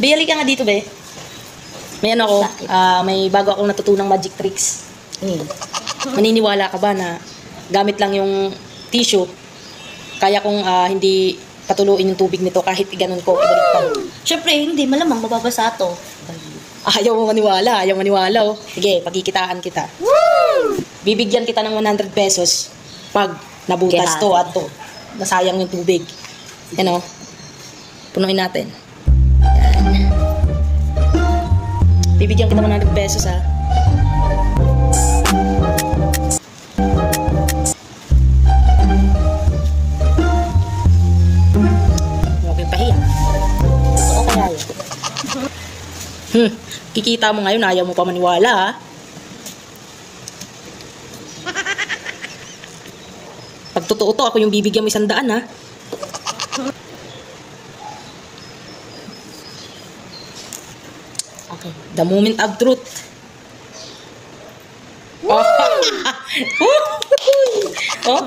Bili ka nga dito, be. May ano ako, may bago akong natutunang magic tricks. Maniniwala ka ba na gamit lang yung tissue, kaya kong hindi patuluin yung tubig nito kahit iganon ko, ibaliktad? Siyempre, hindi. Malamang mababasa to. Ayaw mo maniwala, ayaw maniwala, oh. Sige, pagkikitaan kita. Woo! Bibigyan kita ng 100 pesos pag nabutas to at to. Nasayang yung tubig. Yan, oh. Punuin natin. Yan. Bibigyan kita 100 pesos, ha. Okay, pahiya. Oo, kaya yun. Kikita mo ngayon, ayaw mo pa maniwala, ha? Pag totoo to, ako yung bibigyan mo 100, ha? Okay. The moment of truth. Oh. Oh,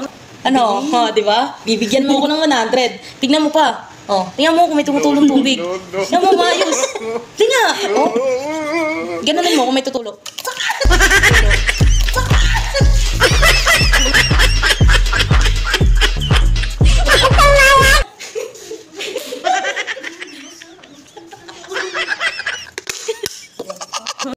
ano? Oh, di ba? Bibigyan mo ako ng 100. Tignan mo pa. Oh, tingnan mo kung may tumutulong tubig. Tingnan mo maayos. Tingnan. Oh. Ganonin mo kung may tutulong.